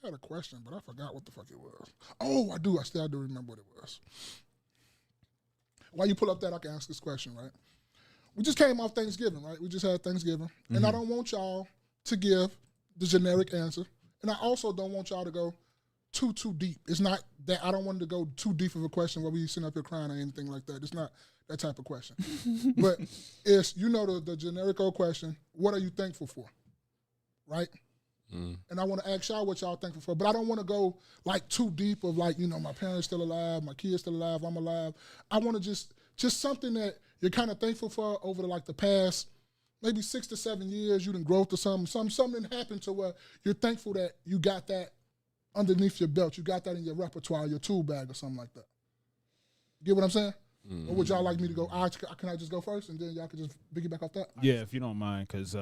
had a question, but I forgot what the fuck it was. Oh, I do. I still do remember what it was. While you pull up that, I can ask this question, right? We just came off Thanksgiving, right? We just had Thanksgiving. Mm-hmm. And I don't want y'all to give the generic answer. And I also don't want y'all to go too deep. It's not that I don't want to go too deep of a question where we sitting up here crying or anything like that. It's not that type of question. But it's, the generic old question, what are you thankful for? Right? Mm. And I want to ask y'all what y'all thankful for, but I don't want to go like too deep of like, my parents still alive, my kids still alive, I'm alive. I want to just something that you're kind of thankful for over the past maybe 6 to 7 years. You done growth or something happened to where you're thankful that you got that underneath your belt, you got that in your repertoire, your tool bag or something like that. Get what I'm saying? Mm. Or would y'all like me to go? Can I just go first and then y'all can just piggyback off that? Yeah, if you don't mind, because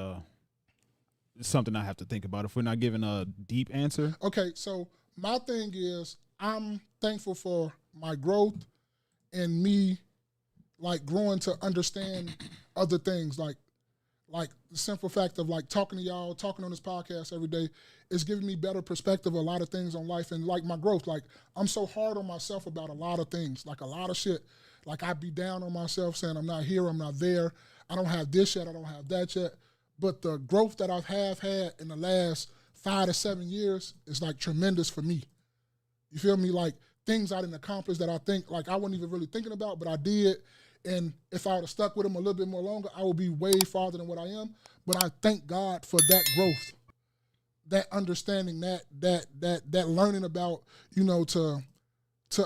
it's something I have to think about if we're not giving a deep answer. Okay, so my thing is I'm thankful for my growth and me growing to understand other things. Like the simple fact of talking to y'all, talking on this podcast every day is giving me better perspective of a lot of things on life and my growth. I'm so hard on myself about a lot of things, a lot of shit. I be down on myself saying I'm not here, I'm not there, I don't have this yet, I don't have that yet. But the growth that I have had in the last 5 to 7 years is tremendous for me. You feel me? Things I didn't accomplish that I think I wasn't even really thinking about, but I did. And if I would have stuck with them a little bit more longer, I would be way farther than what I am. But I thank God for that growth, that understanding, that learning about, to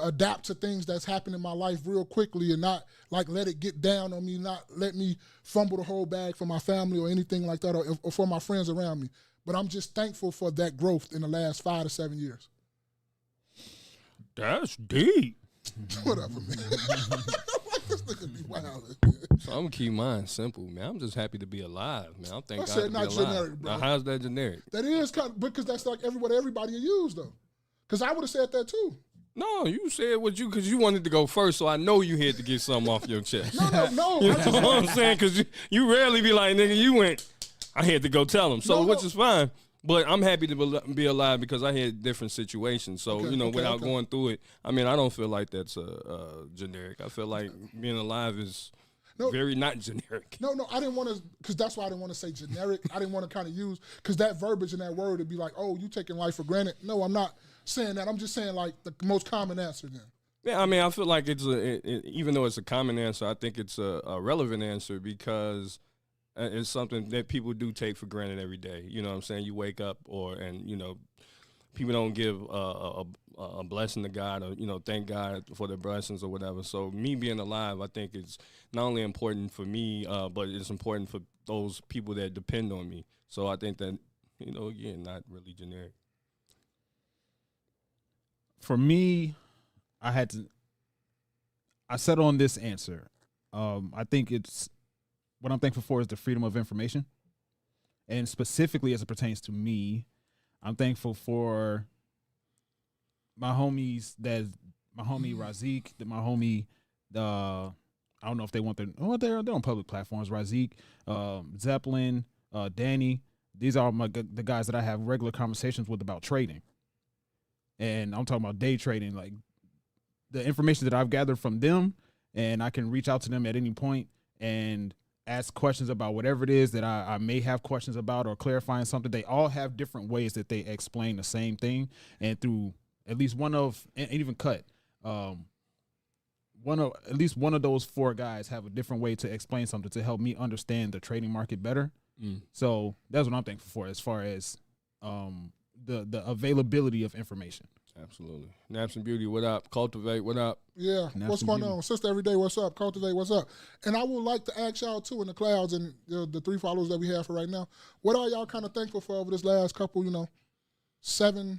adapt to things that's happened in my life real quickly and not let it get down on me, not let me fumble the whole bag for my family or anything like that or for my friends around me. But I'm just thankful for that growth in the last 5 to 7 years. That's deep. Whatever, man. This nigga be wild. So I'm gonna keep mine simple, man. I'm just happy to be alive, man. I thank God said to not be alive. Generic, bro. Now, how's that generic? That is kind of, because that's what everybody use though. Because I would have said that too. No, you said because you wanted to go first, so I know you had to get something off your chest. No. You know what I'm saying? Because you rarely be like, nigga, you went, I had to go tell him. So, which is fine. But I'm happy to be alive because I had different situations. So, without going through it, I don't feel like that's generic. I feel like being alive is very not generic. No, I didn't want to, because that's why I didn't want to say generic. I didn't want to kind of use, because that verbiage and that word would be like, oh, you taking life for granted. No, I'm not saying that. I'm just saying the most common answer then. Yeah, I feel like it's even though it's a common answer, I think it's a relevant answer because it's something that people do take for granted every day. You know what I'm saying? You wake up people don't give a blessing to God or, thank God for their blessings or whatever. So me being alive, I think it's not only important for me, but it's important for those people that depend on me. So I think that, again, not really generic. For me, I settled on this answer. I think what I'm thankful for is the freedom of information. And specifically as it pertains to me, I'm thankful for my homies, my homie Razik, my homie, I don't know if they want they're on public platforms, Razik, Zeppelin, Danny. These are the guys that I have regular conversations with about trading. And I'm talking about day trading, the information that I've gathered from them, and I can reach out to them at any point and ask questions about whatever it is that I may have questions about or clarifying something. They all have different ways that they explain the same thing. And through at least and even Cut, at least one of those 4 guys have a different way to explain something to help me understand the trading market better. So that's what I'm thankful for as far as the availability of information. Absolutely. Naps and Beauty, what up? Cultivate, what up? Yeah, what's going on? Sister Everyday, what's up? Cultivate, what's up? And I would like to ask y'all too in the clouds and the 3 followers that we have for right now, what are y'all kind of thankful for over this last couple, 5 to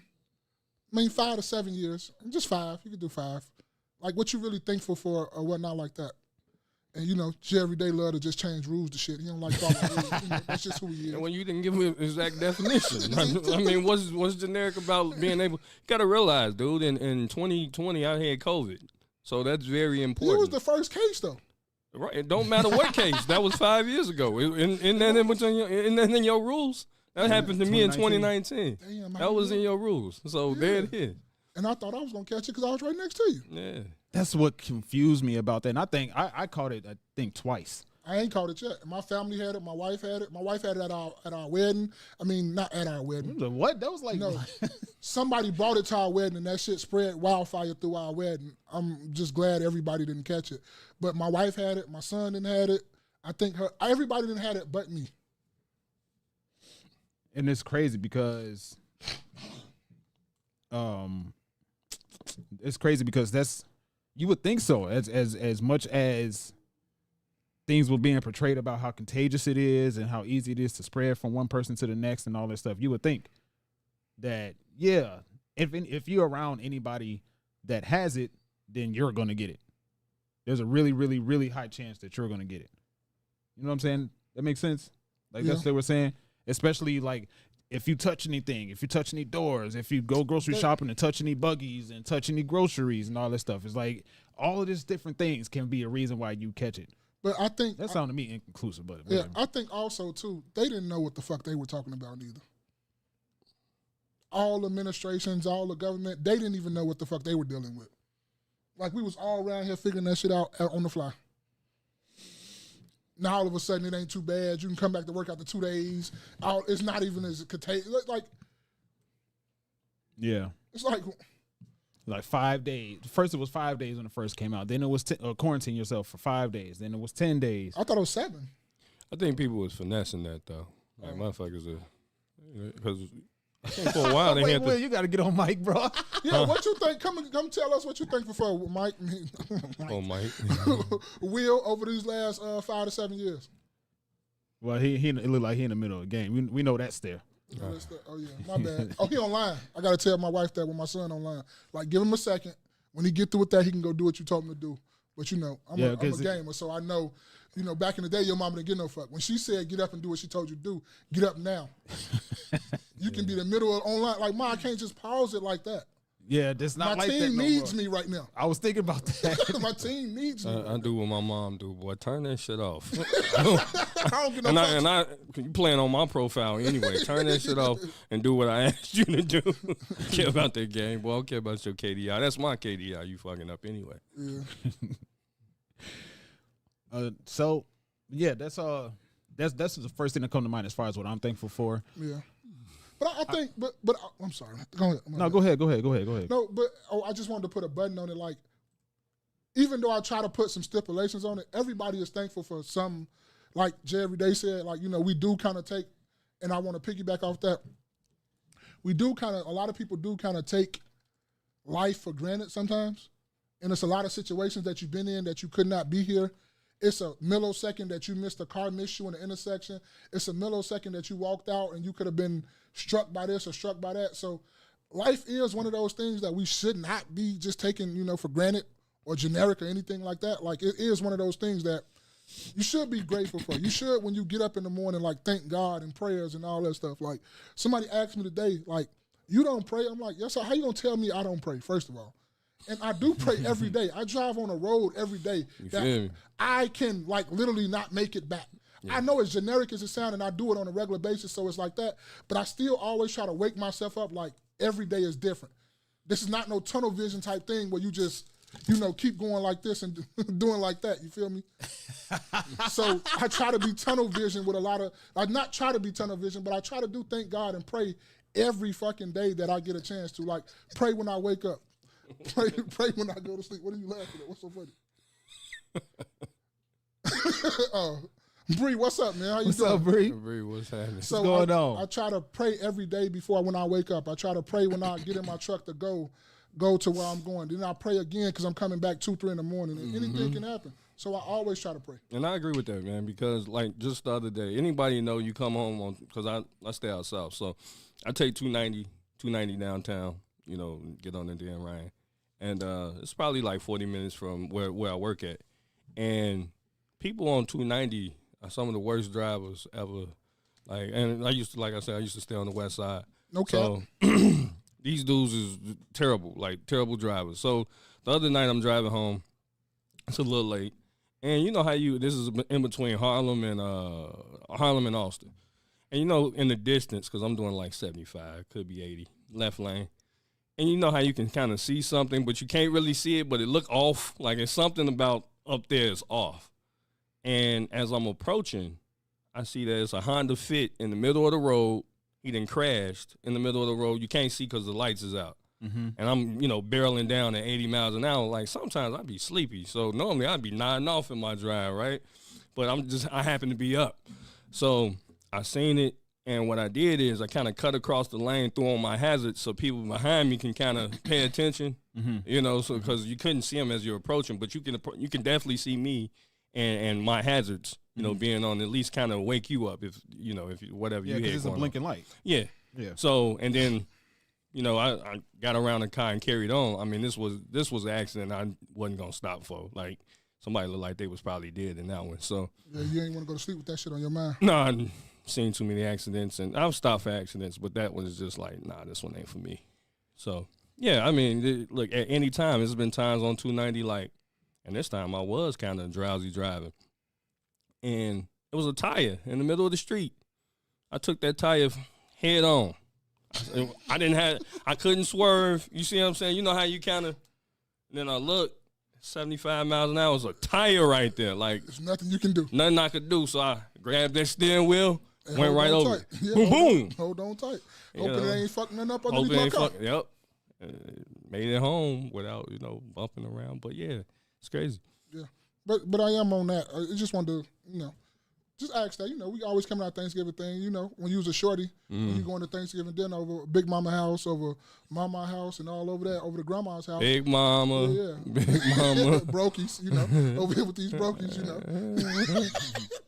7 years? Just 5, you could do 5. What you really thankful for or whatnot like that? And, Jay Everyday love to just change rules to shit. He don't like following rules. That's just who he is. And when you didn't give him an exact definition. What's generic about being able... You got to realize, dude, in 2020, I had COVID. So that's very important. He was the first case, though. Right. It don't matter what case. That was 5 years ago. Isn't that in your rules? That happened to me in 2019. 2019. Damn, That was in your rules. So there it is. And I thought I was gonna catch it because I was right next to you. Yeah. That's what confused me about that. And I think I caught it, I think, twice. I ain't caught it yet. My family had it. My wife had it. My wife had it at our wedding. I mean, not at our wedding. What? That was like No, somebody brought it to our wedding, and that shit spread wildfire through our wedding. I'm just glad everybody didn't catch it. But my wife had it. My son didn't have it. I think everybody didn't have it but me. And it's crazy because that's, you would think so, as much as things were being portrayed about how contagious it is and how easy it is to spread from one person to the next and all that stuff. You would think that, yeah, if you're around anybody that has it, then you're going to get it. There's a really, really, really high chance that you're going to get it. You know what I'm saying? That makes sense? Like, that's what they were saying. Especially, like, if you touch anything, if you touch any doors, if you go grocery shopping and touch any buggies and touch any groceries and all that stuff, it's like all of these different things can be a reason why you catch it. But I think that sounded to me inconclusive, but yeah, I think also too, they didn't know what the fuck they were talking about either. All administrations, all the government, they didn't even know what the fuck they were dealing with. Like, we was all around here figuring that shit out on the fly. Now all of a sudden it ain't too bad. You can come back to work after 2 days. It's not even as contagious. Like, yeah, it's like 5 days. First it was 5 days when it first came out. Then it was quarantine yourself for 5 days. Then it was 10 days. I thought it was 7. I think people was finessing that though. Like motherfuckers are, because I think for a while they had to. You got to get on mic, bro. Yeah, what you think? Come tell us what you think for Mike. Oh, Mike. Will over these last 5 to 7 years. Well, it looked like he in the middle of the game. We know that's there. Oh yeah, my bad. Oh, he online. I gotta tell my wife that when my son online. Like, give him a second. When he get through with that, he can go do what you told him to do. But I'm a gamer, so I know. Back in the day, your mama didn't give no fuck. When she said get up and do what she told you to do, get up now. You can be in the middle of online. Like, I can't just pause it like that. Yeah, that's not like that. My team needs me right now. I was thinking about that. My team needs me. I do what my mom do, boy. Turn that shit off. I don't get no fucks. You playing on my profile anyway. Turn that shit off and do what I asked you to do. Care about that game, boy. I don't care about your KDI. That's my KDI. You fucking up anyway. Yeah. So yeah, that's the first thing that come to mind as far as what I'm thankful for. Yeah. But I think, but I'm sorry. Go ahead. No, go ahead. No, but I just wanted to put a button on it. Like, even though I try to put some stipulations on it, everybody is thankful for some. Like Jerry Day said, like, we do kind of take, and I want to piggyback off that. A lot of people do kind of take life for granted sometimes, and it's a lot of situations that you've been in that you could not be here. It's a millisecond that you missed a car, missed you in the intersection. It's a millisecond that you walked out and you could have been struck by this or struck by that. So life is one of those things that we should not be just taking, for granted or generic or anything like that. Like, it is one of those things that you should be grateful for. You should, when you get up in the morning, like, thank God and prayers and all that stuff. Like, somebody asked me today, like, you don't pray? I'm like, yes, sir. How you going to tell me I don't pray, first of all? And I do pray every day. I drive on a road every day that I can, like, literally not make it back. Yeah. I know as generic as it sounds, and I do it on a regular basis, so it's like that. But I still always try to wake myself up like every day is different. This is not no tunnel vision type thing where you just, keep going like this and doing like that. You feel me? So I try to be tunnel vision with a lot of, not try to be tunnel vision, but I try to do thank God and pray every fucking day that I get a chance to. Like, pray when I wake up. Pray when I go to sleep. What are you laughing at? What's so funny? Bree, what's up, man? How you doing? What's up, Bree? Bree, what's happening? So what's going on? I try to pray every day when I wake up. I try to pray when I get in my truck to go to where I'm going. Then I pray again because I'm coming back 2, 3 in the morning. And anything can happen. So I always try to pray. And I agree with that, man, because, like, just the other day, anybody you come home because I stay out south. So I take 290 downtown, get on the damn Ryan. And it's probably like 40 minutes from where I work at. And people on 290 are some of the worst drivers ever. And I used to stay on the west side. Okay. So these dudes is terrible, like terrible drivers. So the other night I'm driving home. It's a little late. And you know how this is in between Harlem and Austin. And you know, in the distance, because I'm doing like 75, could be 80, left lane. And you know how you can kind of see something, but you can't really see it, but it look off. Like it's something about up there is off. And as I'm approaching, I see that it's a Honda Fit in the middle of the road. He done crashed in the middle of the road. You can't see because the lights is out. Mm-hmm. And I'm, barreling down at 80 miles an hour. Like sometimes I'd be sleepy. So normally I'd be nodding off in my drive, right? But I happen to be up. So I seen it. And what I did is I kind of cut across the lane, threw on my hazards so people behind me can kind of pay attention, so because you couldn't see them as you're approaching, but you can definitely see me and my hazards, being on, at least kind of wake you up if whatever you had. Yeah, because it's a blinking light. Yeah. Yeah. So, and then, I got around the car and carried on. I mean, this was an accident I wasn't going to stop for. Like, somebody looked like they was probably dead in that one. So, yeah, you ain't want to go to sleep with that shit on your mind. No, I've seen too many accidents, and I've stopped for accidents, but that one is just like, nah, this one ain't for me. So, yeah, I mean, look, at any time, there's been times on 290, like, and this time I was kind of drowsy driving. And it was a tire in the middle of the street. I took that tire head on. I couldn't swerve. You see what I'm saying? You know how you kind of, then I look, 75 miles an hour was a tire right there. Like, there's nothing you can do. Nothing I could do. So I grabbed that steering wheel, and went right over. Yeah, boom, boom. Hold on tight. Hoping it ain't fucking nothing up underneath my car. Yep. Made it home without, bumping around. But yeah, it's crazy. Yeah. But I am on that. I just wanted to, just ask that. We always come out Thanksgiving thing. When you was a shorty, when you going to Thanksgiving dinner over Big Mama house, over Mama house, and all over that, over the grandma's house. Big Mama. Yeah. Big Mama. Brokies, over here with these brokies,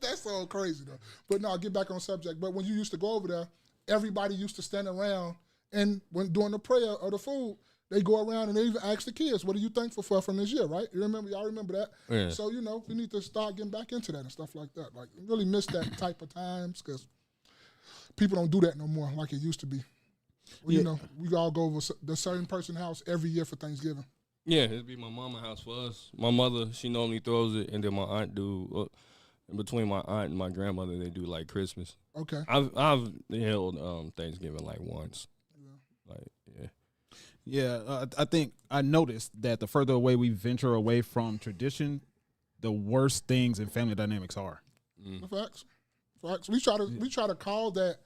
That's all crazy, though. But no, I'll get back on subject. But when you used to go over there, everybody used to stand around, and when doing the prayer or the food, they go around and they even ask the kids, what are you thankful for from this year, right? Y'all remember that? Yeah. So, we need to start getting back into that and stuff like that. Like, really miss that type of times because people don't do that no more like it used to be. Well, we all go over the certain person's house every year for Thanksgiving. Yeah, it'd be my mama's house for us. My mother, she normally throws it, and then my aunt do, in between my aunt and my grandmother, they do like Christmas. Okay. I've held Thanksgiving like once. Yeah. Like, yeah. Yeah, I think I noticed that the further away we venture away from tradition, the worse things in family dynamics are. Facts. We try to call that,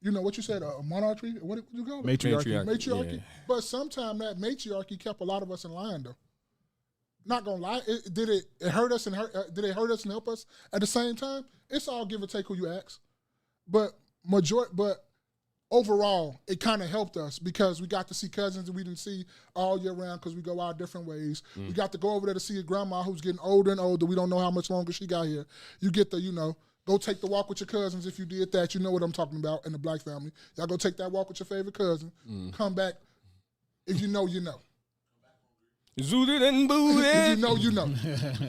what you said, a monarchy. What did you call it? Matriarchy. Yeah. But sometimes that matriarchy kept a lot of us in line, though. Not gonna lie, did it hurt us did it hurt us and help us at the same time? It's all give or take who you ask, but overall, it kind of helped us because we got to see cousins that we didn't see all year round because we go our different ways. We got to go over there to see a grandma who's getting older and older. We don't know how much longer she got here. You get to, go take the walk with your cousins if you did that. You know what I'm talking about in the black family. Y'all go take that walk with your favorite cousin. Come back. If you know, you know. Zooted and booted. If you know, you know.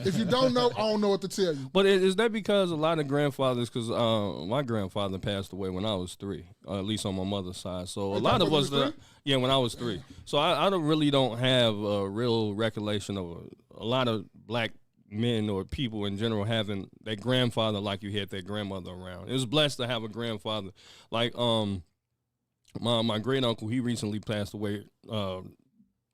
If you don't know, I don't know what to tell you. But is that because a lot of grandfathers, because my grandfather passed away when I was 3, at least on my mother's side. So a lot of us, when I was 3. So I really don't have a real recollection of a lot of black men or people in general having their grandfather like you had their grandmother around. It was blessed to have a grandfather. Like my great uncle, he recently passed away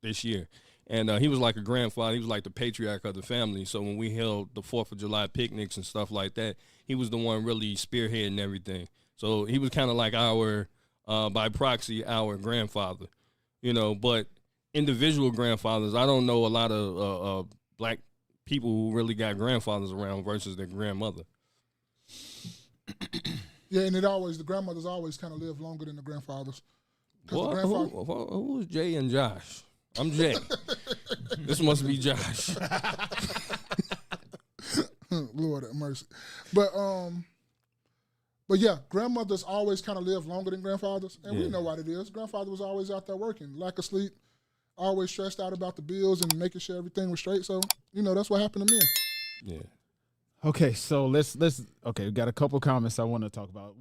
this year. And he was like a grandfather. He was like the patriarch of the family. So when we held the 4th of July picnics and stuff like that, he was the one really spearheading everything. So he was kind of like by proxy, our grandfather, But individual grandfathers, I don't know a lot of black people who really got grandfathers around versus their grandmother. Yeah, and the grandmothers always kind of live longer than the grandfathers. Who was Jay and Josh? I'm Jay. This must be Josh. Lord have mercy. But yeah, grandmothers always kind of live longer than grandfathers, and we know what it is. Grandfather was always out there working, lack of sleep, always stressed out about the bills and making sure everything was straight. So that's what happened to me. Yeah. Okay, so let's we got a couple comments I want to talk about.